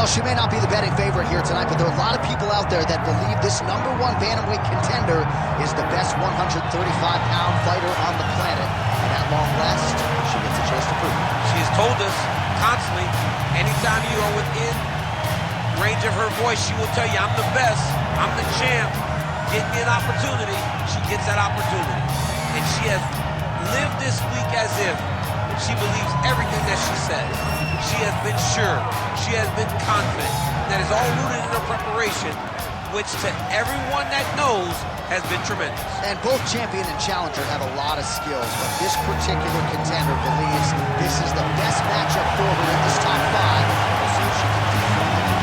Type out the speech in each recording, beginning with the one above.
Well, she may not be the betting favorite here tonight, but there are a lot of people out there that believe this #1 bantamweight contender is the best 135-pound fighter on the planet. And at long last, she gets a chance to prove it. She has told us constantly, anytime you are within range of her voice, she will tell you, I'm the best, I'm the champ, get me an opportunity. She gets that opportunity. And she has lived this week as if she believes everything that she says. She has been sure. She has been confident. That is all rooted in her preparation, which to everyone that knows has been tremendous. And both champion and challenger have a lot of skills, but this particular contender believes this is the best matchup for her in this top 5. We'll see if she can confirm it.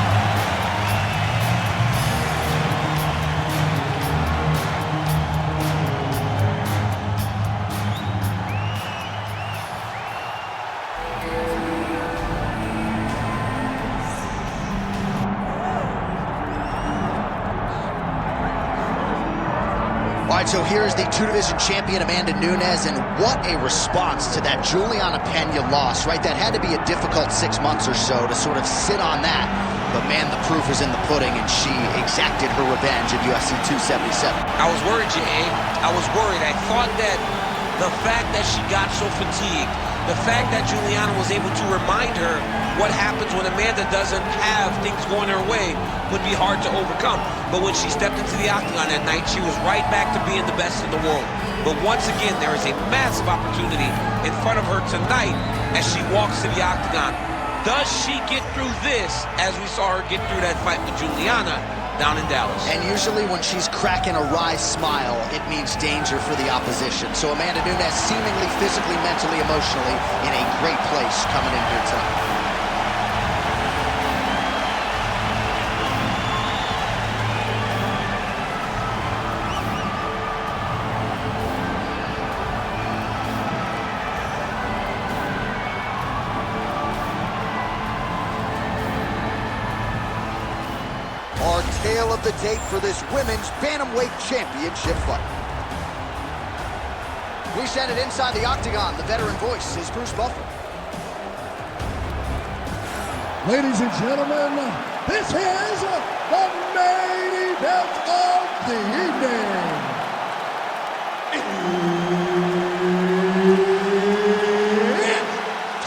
All right, so here's the two-division champion, Amanda Nunes, and what a response to that Juliana Pena loss, right? That had to be a difficult 6 months or so to sort of sit on that. But man, the proof is in the pudding, and she exacted her revenge at UFC 277. I was worried, Jay. I was worried. I thought that the fact that she got so fatigued, the fact that Juliana was able to remind her what happens when Amanda doesn't have things going her way would be hard to overcome. But when she stepped into the octagon that night, she was right back to being the best in the world. But once again, there is a massive opportunity in front of her tonight as she walks to the octagon. Does she get through this as we saw her get through that fight with Juliana down in Dallas? And usually when she's cracking a wry smile, it means danger for the opposition. So Amanda Nunes seemingly physically, mentally, emotionally in a great place coming in here tonight. Our tale of the tape for this women's bantamweight championship fight. We send it inside the octagon. The veteran voice is Bruce Buffer. Ladies and gentlemen, this is the main event of the evening. It's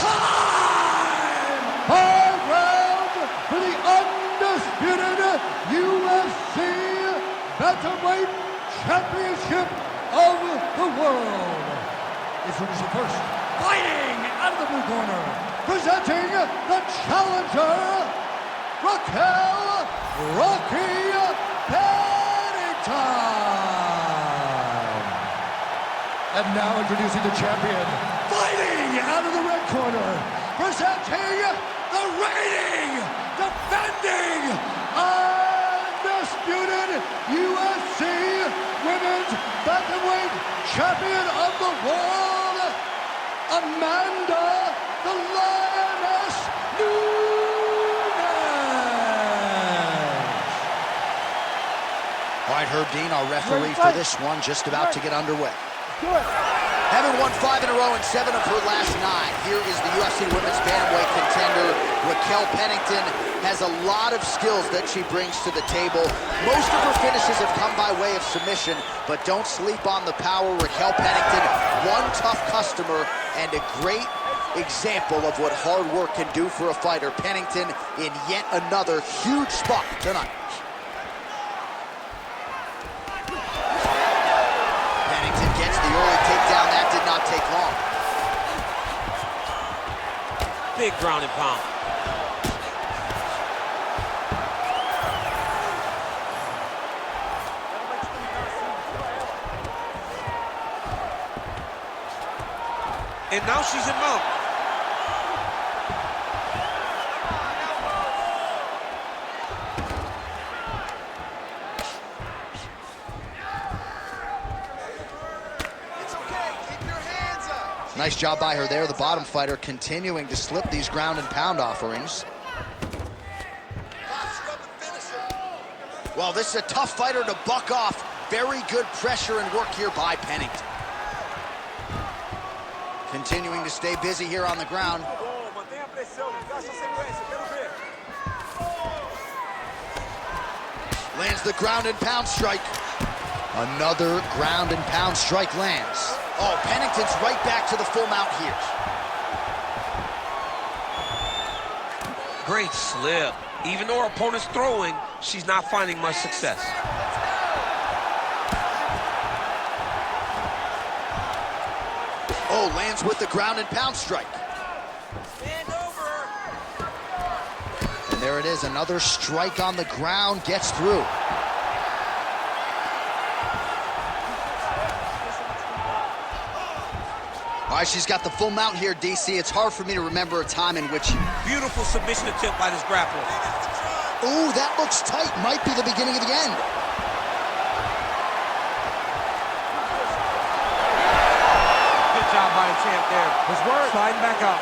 time! 5 rounds for the undisputed UFC Bantamweight Championship of the world. Introducing first, fighting out of the blue corner, presenting the challenger, Raquel Pennington. And now introducing the champion, fighting out of the red corner, presenting the reigning, defending, undisputed UFC Women's Bantamweight Champion of the world, Amanda the Lioness Nunes. All right, Herb Dean, our referee for this one, just about to get underway. Having won 5 in a row and 7 of her last 9, here is the UFC Women's Bantamweight contender, Raquel Pennington. Has a lot of skills that she brings to the table. Most of her finishes have come by way of submission, but don't sleep on the power. Raquel Pennington, one tough customer and a great example of what hard work can do for a fighter. Pennington in yet another huge spot tonight. Pennington gets the early takedown. That did not take long. Big ground and pound. And now she's in mount. It's okay, keep your hands up. Nice job by her there. The bottom fighter continuing to slip these ground and pound offerings. Well, this is a tough fighter to buck off. Very good pressure and work here by Pennington. Continuing to stay busy here on the ground. Lands the ground and pound strike. Another ground and pound strike lands. Oh, Pennington's right back to the full mount here. Great slip. Even though her opponent's throwing, she's not finding much success. Oh, lands with the ground and pound strike. Stand over. And there it is, another strike on the ground, gets through. All right, she's got the full mount here, DC. It's hard for me to remember a time in which... Beautiful submission attempt by this grappler. Ooh, that looks tight. Might be the beginning of the end. Good job by the champ there. His work. Sliding back up.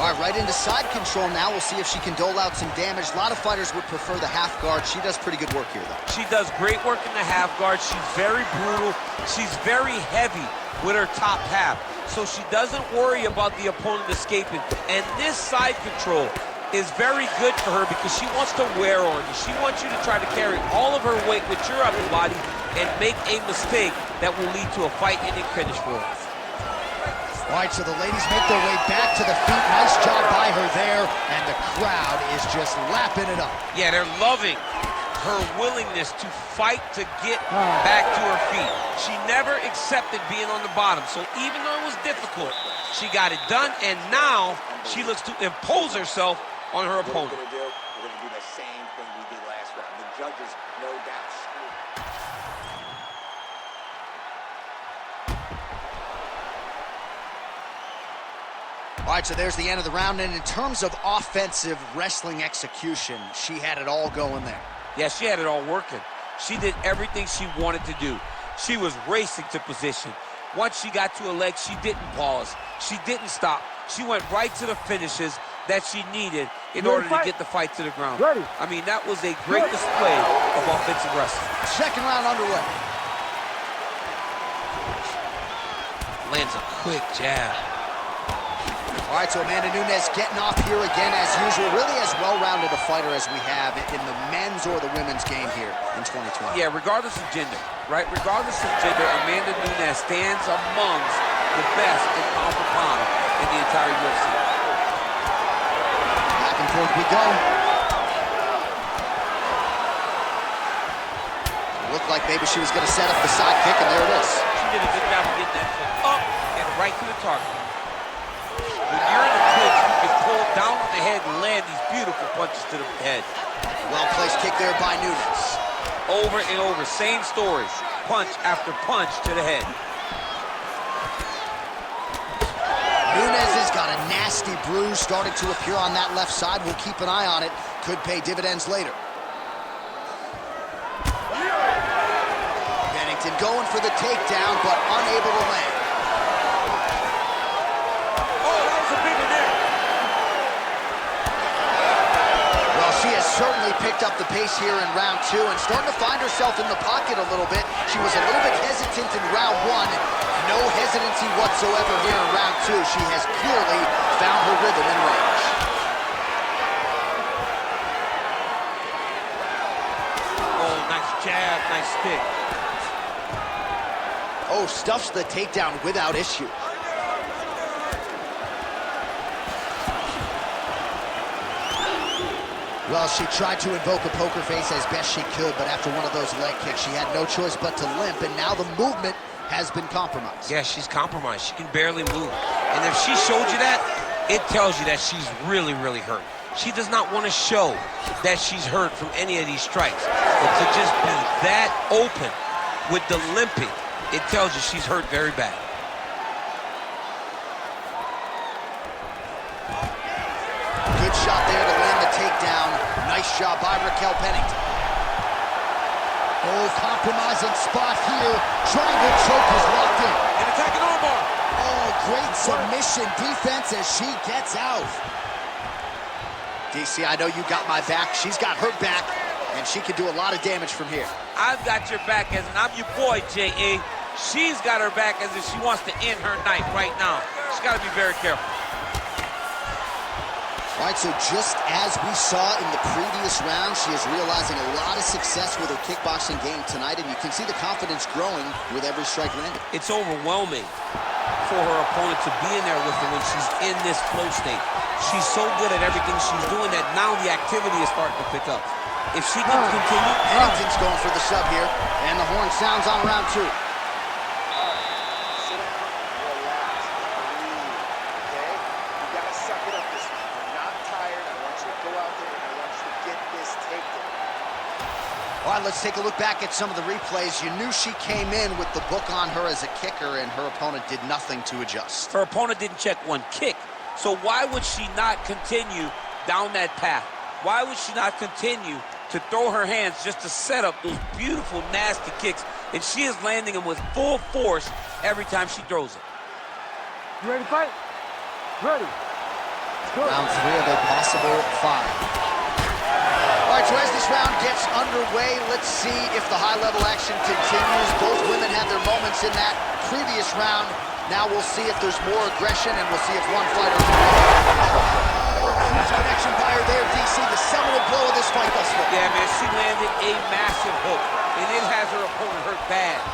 All right, right into side control now. We'll see if she can dole out some damage. A lot of fighters would prefer the half guard. She does pretty good work here, though. She does great work in the half guard. She's very brutal. She's very heavy with her top half. So she doesn't worry about the opponent escaping. And this side control is very good for her because she wants to wear on you. She wants you to try to carry all of her weight with your upper body and make a mistake that will lead to a fight-ending finish for her. All right, so the ladies make their way back to the feet. Nice job by her there, and the crowd is just lapping it up. Yeah, they're loving her willingness to fight to get back to her feet. She never accepted being on the bottom, so even though it was difficult, she got it done, and now she looks to impose herself on her opponent. We're gonna do the same thing we did last round. The judges, no doubt. All right, so there's the end of the round, and in terms of offensive wrestling execution, she had it all going there. Yeah, she had it all working. She did everything she wanted to do. She was racing to position. Once she got to a leg, she didn't pause. She didn't stop. She went right to the finishes that she needed in order to get the fight to the ground. I mean, that was a great display of offensive wrestling. Second round underway. Lands a quick jab. All right, so Amanda Nunes getting off here again as usual. Really as well-rounded a fighter as we have in the men's or the women's game here in 2020. Yeah, regardless of gender, right? Regardless of gender, Amanda Nunes stands amongst the best in pound for pound in the entire UFC. Back and forth we go. Looked like maybe she was going to set up the side kick, and there it is. She did a good job of getting that foot up and right to the target. When you're in the clinch, you can pull down on the head and land these beautiful punches to the head. Well-placed kick there by Nunes. Over and over, same story. Punch after punch to the head. Nunes has got a nasty bruise starting to appear on that left side. We'll keep an eye on it. Could pay dividends later. Pennington going for the takedown, but unable to land. She has certainly picked up the pace here in round two and starting to find herself in the pocket a little bit. She was a little bit hesitant in round one. No hesitancy whatsoever here in round two. She has clearly found her rhythm in range. Oh, nice jab, nice kick. Oh, stuffs the takedown without issue. Well, she tried to invoke a poker face as best she could, but after one of those leg kicks, she had no choice but to limp, and now the movement has been compromised. Yeah, she's compromised. She can barely move. And if she showed you that, it tells you that she's really, really hurt. She does not want to show that she's hurt from any of these strikes. But to just be that open with the limping, it tells you she's hurt very bad. Good shot there to land the takedown. Nice job by Raquel Pennington. Oh, compromising spot here. Triangle choke is locked in. And attacking armbar. Oh, great submission defense as she gets out. DC, I know you got my back. She's got her back, and she can do a lot of damage from here. I've got your back as, and I'm your boy, J.A. She's got her back as if she wants to end her night right now. She's got to be very careful. All right, so just as we saw in the previous round, she is realizing a lot of success with her kickboxing game tonight, and you can see the confidence growing with every strike landed. It's overwhelming for her opponent to be in there with her when she's in this flow state. She's so good at everything she's doing that now the activity is starting to pick up. If she can continue... Pennington's going for the sub here, and the horn sounds on round 2. All right, let's take a look back at some of the replays. You knew she came in with the book on her as a kicker, and her opponent did nothing to adjust. Her opponent didn't check one kick. So why would she not continue down that path? Why would she not continue to throw her hands just to set up those beautiful, nasty kicks? And she is landing them with full force every time she throws it. You ready to fight? Ready. Round 3 of a possible 5. All right, so as this round gets underway, let's see if the high-level action continues. Both women had their moments in that previous round. Now we'll see if there's more aggression, and we'll see if one fighter can win. Huge connection by her there, DC, the seminal blow of this fight thus far. Yeah, man, she landed a massive hook, and it has her opponent hurt bad.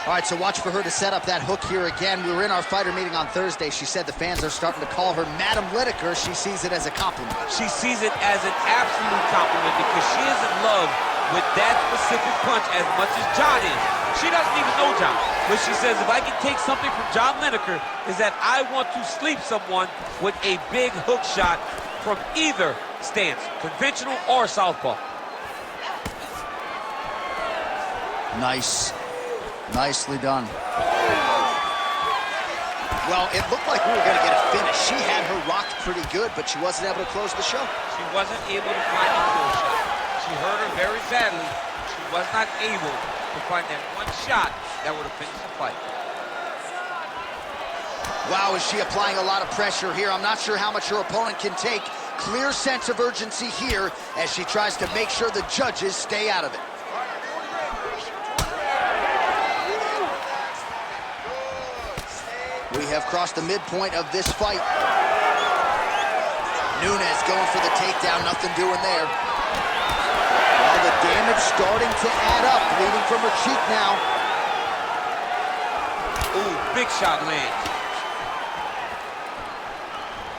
All right, so watch for her to set up that hook here again. We were in our fighter meeting on Thursday. She said the fans are starting to call her Madam Lineker. She sees it as a compliment. She sees it as an absolute compliment because she is in love with that specific punch as much as John is. She doesn't even know John, but she says, if I can take something from John Lineker, is that I want to sleep someone with a big hook shot from either stance, conventional or southpaw. Nice. Nicely done. Well, it looked like we were going to get a finish. She had her rocked pretty good, but she wasn't able to close the show. She wasn't able to find a kill shot. She hurt her very badly. She was not able to find that one shot that would have finished the fight. Wow, is she applying a lot of pressure here? I'm not sure how much her opponent can take. Clear sense of urgency here as she tries to make sure the judges stay out of it. We have crossed the midpoint of this fight. Nunes going for the takedown, nothing doing there. Well, the damage starting to add up, bleeding from her cheek now. Ooh, big shot lands.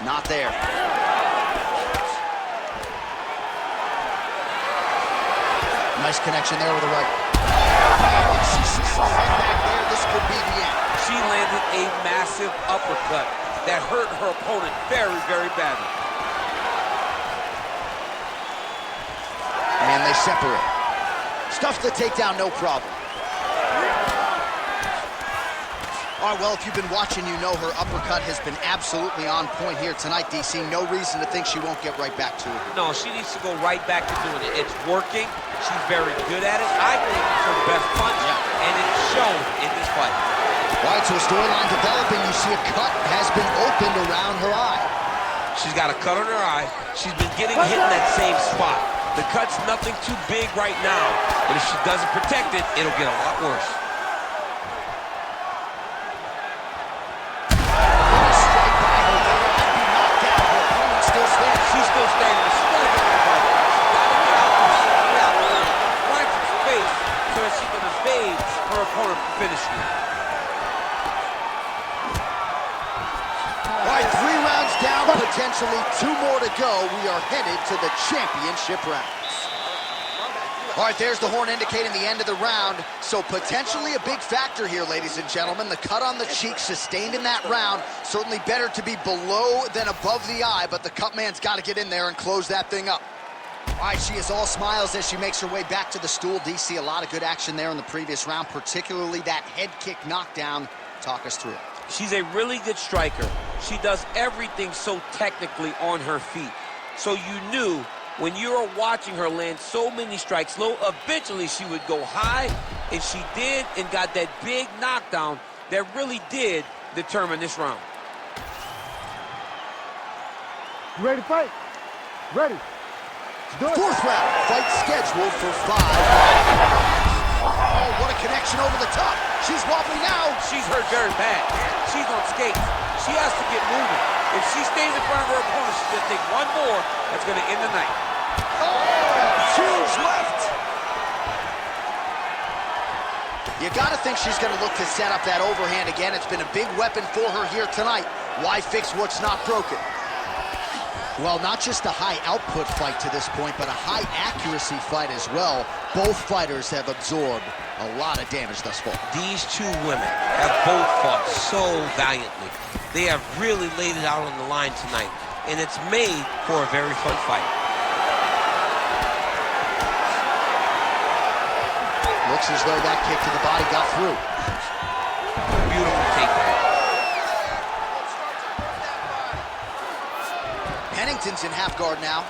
Not there. Nice connection there with the right. And she snaps back there. This could be the end. She landed a massive uppercut that hurt her opponent very, very badly. And they separate. Stuffs the takedown, no problem. All right, well, if you've been watching, you know her uppercut has been absolutely on point here tonight, DC. No reason to think she won't get right back to it. No, she needs to go right back to doing it. It's working. She's very good at it. I think it's her best punch, and it's shown in this fight. All right, so a storyline developing. You see a cut has been opened around her eye. She's got a cut on her eye. She's been getting hit in that same spot. The cut's nothing too big right now, but if she doesn't protect it, it'll get a lot worse. Straight by her there, might be knocked out. Her opponent still standing. She's still standing. She's still in the fight. She's got to get out there, find some space so that she can evade her opponent from finishing it. All right, 3 rounds down, potentially 2 more to go. We are headed to the championship rounds. All right, there's the horn indicating the end of the round. So potentially a big factor here, ladies and gentlemen. The cut on the cheek sustained in that round. Certainly better to be below than above the eye, but the cut man's got to get in there and close that thing up. All right, she is all smiles as she makes her way back to the stool. DC, a lot of good action there in the previous round, particularly that head kick knockdown. Talk us through it. She's a really good striker. She does everything so technically on her feet. So you knew when you were watching her land so many strikes low, eventually she would go high, and she did, and got that big knockdown that really did determine this round. You ready to fight? Ready. Let's do it. 4th round, fight scheduled for 5. Oh, what a connection over the top. She's wobbly now. She's hurt very bad. She's on skates. She has to get moving. If she stays in front of her opponent, she's going to take one more that's going to end the night. Oh, huge left. You got to think she's going to look to set up that overhand again. It's been a big weapon for her here tonight. Why fix what's not broken? Well, not just a high-output fight to this point, but a high-accuracy fight as well. Both fighters have absorbed a lot of damage thus far. These two women have both fought so valiantly. They have really laid it out on the line tonight, and it's made for a very fun fight. Looks as though that kick to the body got through. Beautiful takedown. Pennington's in half guard now.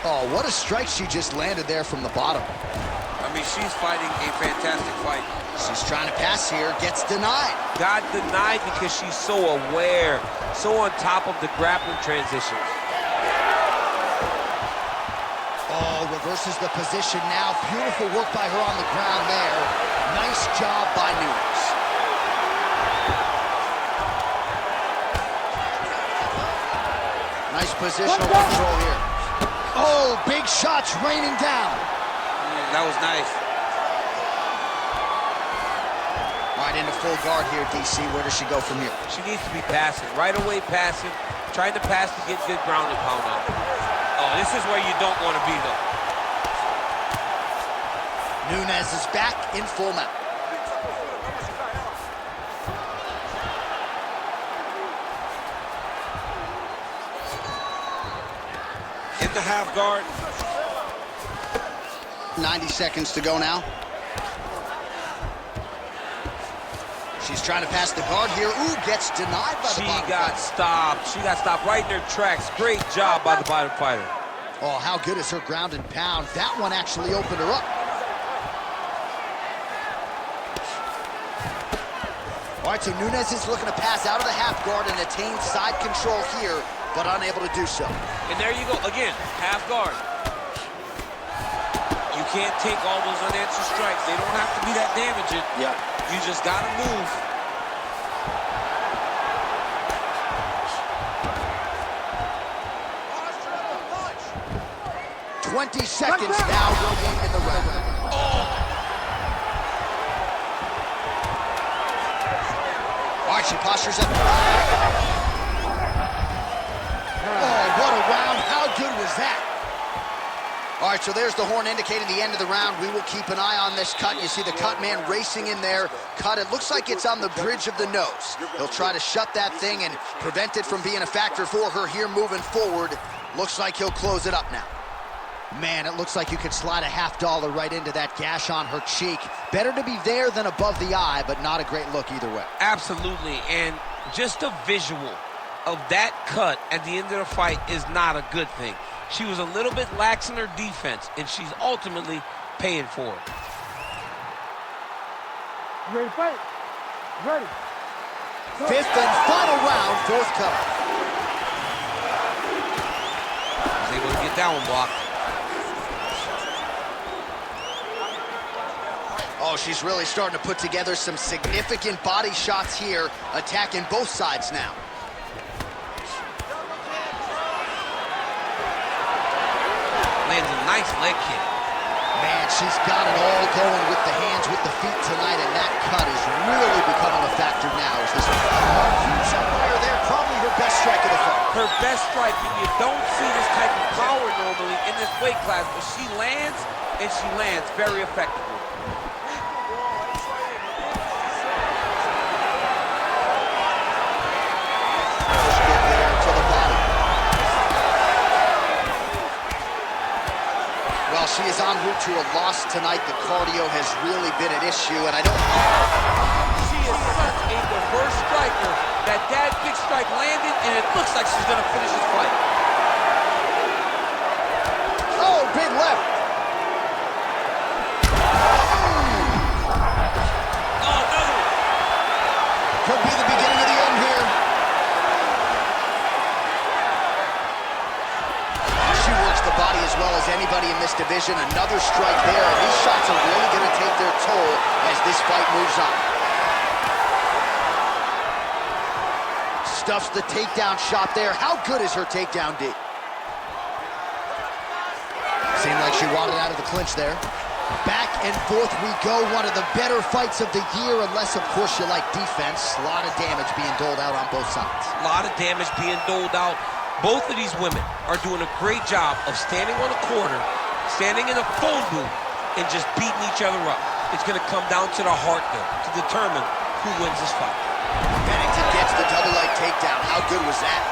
Oh, what a strike she just landed there from the bottom. I mean, she's fighting a fantastic fight. She's trying to pass here, gets denied. Got denied because she's so aware, so on top of the grappling transitions. Oh, reverses the position now. Beautiful work by her on the ground there. Nice job by Nunes. Nice positional control here. Oh, big shots raining down. That was nice. All right, into full guard here, DC. Where does she go from here? She needs to be passing, right away passing, trying to pass to get good ground and pound out. Oh, this is where you don't want to be, though. Nunes is back in full mount. In the half guard. 90 seconds to go now. She's trying to pass the guard here. Ooh, gets denied by the bottom. She got stopped. She got stopped right in her tracks. Great job by the bottom fighter. Oh, how good is her ground and pound? That one actually opened her up. All right, so Nunes is looking to pass out of the half guard and attain side control here, but unable to do so. And there you go, again, half guard. You can't take all those unanswered strikes. They don't have to be that damaging. Yeah. You just gotta move. Punch. 20 seconds now remaining in the round. All right, she postures up. Oh, what a round. How good was that? All right, so there's the horn indicating the end of the round. We will keep an eye on this cut. You see the cut man racing in there. Cut, it looks like it's on the bridge of the nose. He'll try to shut that thing and prevent it from being a factor for her here moving forward. Looks like he'll close it up now. Man, it looks like you could slide a $50 right into that gash on her cheek. Better to be there than above the eye, but not a great look either way. Absolutely, and just a visual of that cut at the end of the fight is not a good thing. She was a little bit lax in her defense, and she's ultimately paying for it. Ready to fight? Ready. Fifth and final round, fourth cut. Was able to get that one blocked. Oh, she's really starting to put together some significant body shots here, attacking both sides now. Lands a nice leg kick. Man, she's got it all going with the hands, with the feet tonight, and that cut is really becoming a factor now. Is this huge umpire there? Probably her best strike of the fight. Her best strike, and you don't see this type of power normally in this weight class, but she lands, and she lands very effectively. She is en route to a loss tonight. The cardio has really been an issue, and I don't... She is such a diverse striker that big strike landed, and it looks like she's going to finish this fight. Oh, big left. Oh, another one. Could be the beginning of the end here. She works the body as well as anybody in this division. Another strike there, and these shots are really going to take their toll as this fight moves on. Stuffs the takedown shot there. How good is her takedown, D? Seemed like she wanted out of the clinch there. Back and forth we go. One of the better fights of the year, unless, of course, you like defense. A lot of damage being doled out on both sides. A lot of damage being doled out. Both of these women are doing a great job of standing on a corner, standing in a phone booth, and just beating each other up. It's going to come down to the heart, though, to determine who wins this fight. Pennington gets the double leg takedown. How good was that?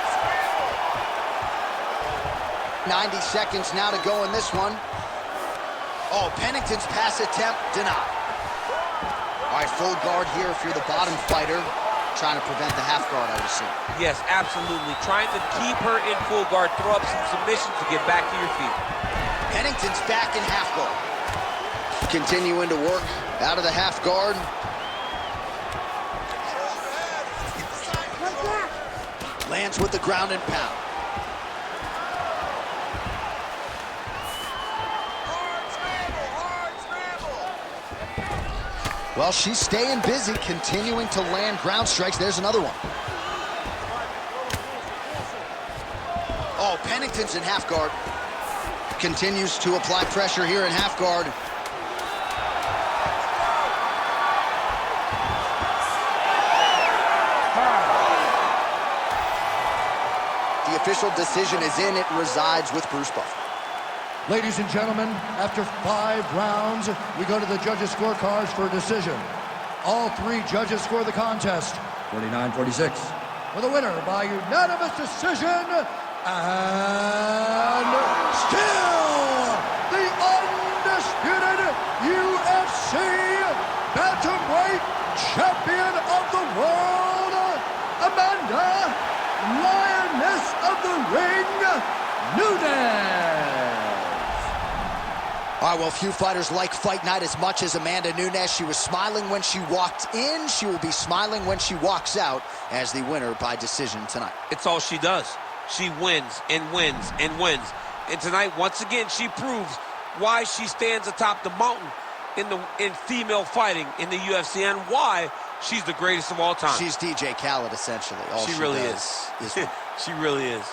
90 seconds now to go in this one. Oh, Pennington's pass attempt denied. All right, full guard here if you're the bottom fighter. Trying to prevent the half guard, I would assume. Yes, absolutely. Trying to keep her in full guard, throw up some submissions to get back to your feet. Pennington's back in half guard. Continuing to work out of the half guard. Lands with the ground and pound. Well, she's staying busy, continuing to land ground strikes. There's another one. Oh, Pennington's in half guard. Continues to apply pressure here in half guard. The official decision is in. It resides with Bruce Buffer. Ladies and gentlemen, after 5 rounds, we go to the judges' scorecards for a decision. All 3 judges score the contest 49-46. With a winner by unanimous decision, and still the undisputed UFC bantamweight champion of the world, Amanda Lioness of the Ring, Nunes. All right, well, few fighters like fight night as much as Amanda Nunes. She was smiling when she walked in. She will be smiling when she walks out as the winner by decision tonight. It's all she does. She wins and wins and wins. And tonight, once again, she proves why she stands atop the mountain in female fighting in the UFC and why she's the greatest of all time. She's DJ Khaled, essentially. All she really is. She really is.